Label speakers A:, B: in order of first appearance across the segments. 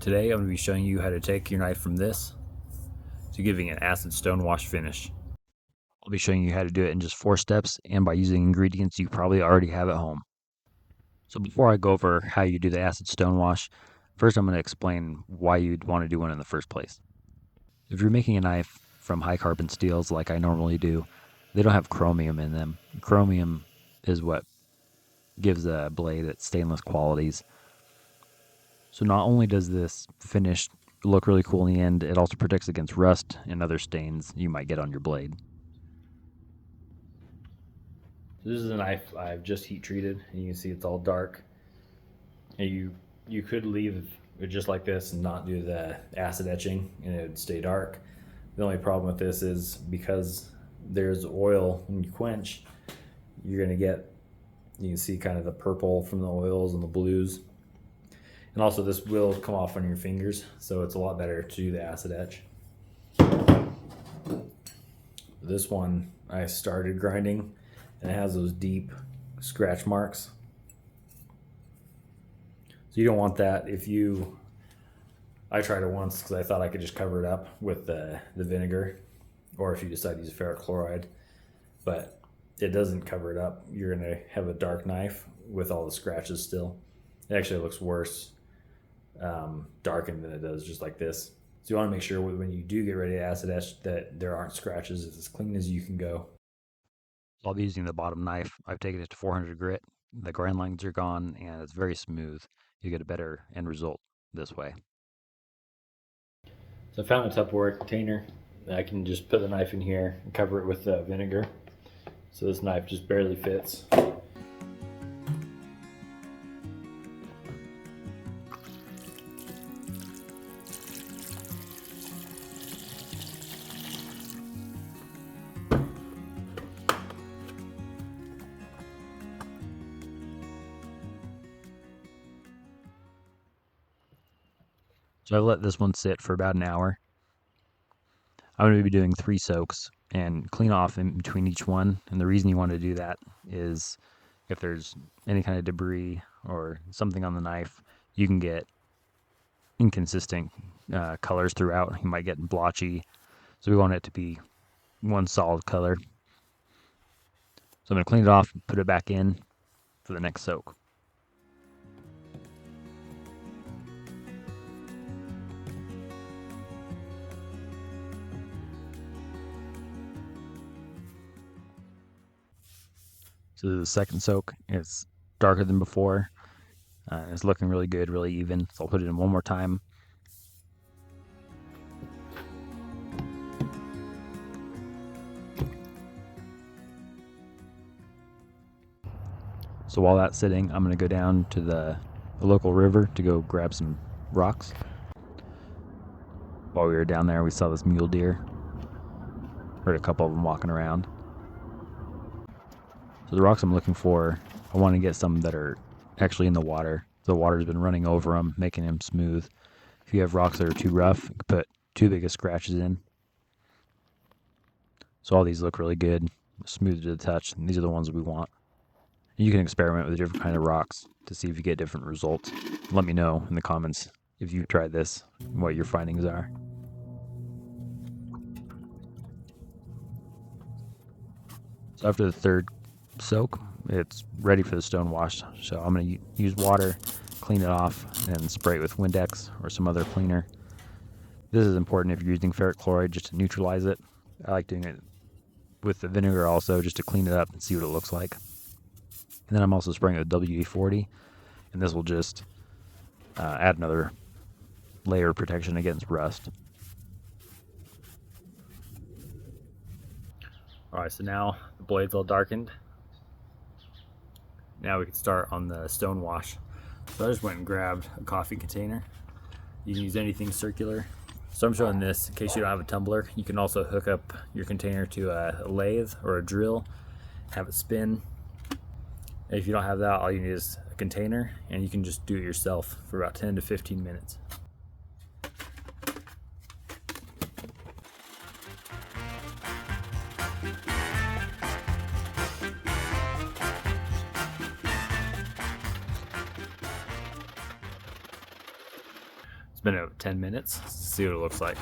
A: Today I'm going to be showing you how to take your knife from this to giving an acid stone wash finish. I'll be showing you how to do it in just 4 steps and by using ingredients you probably already have at home. So before I go over how you do the acid stone wash, first I'm going to explain why you'd want to do one in the first place. If you're making a knife from high carbon steels like I normally do, they don't have chromium in them. Chromium is what gives a blade its stainless qualities. So not only does this finish look really cool in the end, it also protects against rust and other stains you might get on your blade. So this is a knife I've just heat treated, and you can see it's all dark. And you could leave it just like this and not do the acid etching and it would stay dark. The only problem with this is because there's oil when you quench, you're gonna get, you can see kind of the purple from the oils and the blues. And also this will come off on your fingers, so it's a lot better to do the acid etch. This one I started grinding and it has those deep scratch marks. So you don't want that. I tried it once because I thought I could just cover it up with the vinegar, or if you decide to use ferric chloride, but it doesn't cover it up. You're gonna have a dark knife with all the scratches still. It actually looks worse darkened than it does just like this. So you want to make sure when you do get ready to acid etch that there aren't scratches. It's as clean as you can go. I'll be using the bottom knife. I've taken it to 400 grit. The grind lines are gone and it's very smooth. You get a better end result this way. So I found a Tupperware container. I can just put the knife in here and cover it with vinegar. So this knife just barely fits. So I've let this one sit for about an hour. I'm going to be doing 3 soaks and clean off in between each one. And the reason you want to do that is if there's any kind of debris or something on the knife, you can get inconsistent colors throughout. You might get blotchy. So we want it to be one solid color. So I'm going to clean it off and put it back in for the next soak. So this is the second soak. It's darker than before. It's looking really good, really even. So I'll put it in one more time. So while that's sitting, I'm going to go down to the local river to go grab some rocks. While we were down there, we saw this mule deer. Heard a couple of them walking around. So the rocks I'm looking for, I want to get some that are actually in the water. The water's been running over them, making them smooth. If you have rocks that are too rough, you can put too big of scratches in. So all these look really good, smooth to the touch, and these are the ones we want. You can experiment with different kind of rocks to see if you get different results. Let me know in the comments if you've tried this and what your findings are. So after the third soak, it's ready for the stone wash. So I'm going to use water, clean it off, and spray it with Windex or some other cleaner. This is important if you're using ferric chloride just to neutralize it. I like doing it with the vinegar also just to clean it up and see what it looks like. And then I'm also spraying it with WD-40, and this will just add another layer of protection against rust. Alright, so now the blade's all darkened. Now we can start on the stone wash. So I just went and grabbed a coffee container. You can use anything circular. So I'm showing this in case you don't have a tumbler. You can also hook up your container to a lathe or a drill, have it spin. And if you don't have that, all you need is a container, and you can just do it yourself for about 10 to 15 minutes. It's spin it 10 minutes, see what it looks like.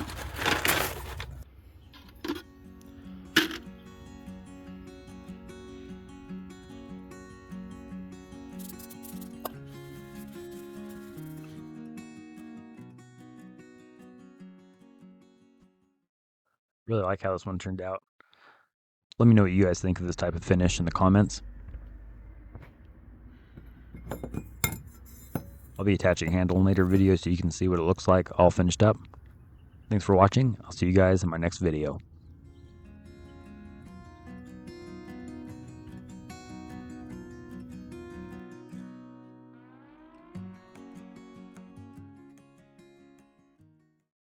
A: Really like how this one turned out. Let me know what you guys think of this type of finish in the comments. I'll be attaching a handle in later videos so you can see what it looks like all finished up. Thanks for watching. I'll see you guys in my next video.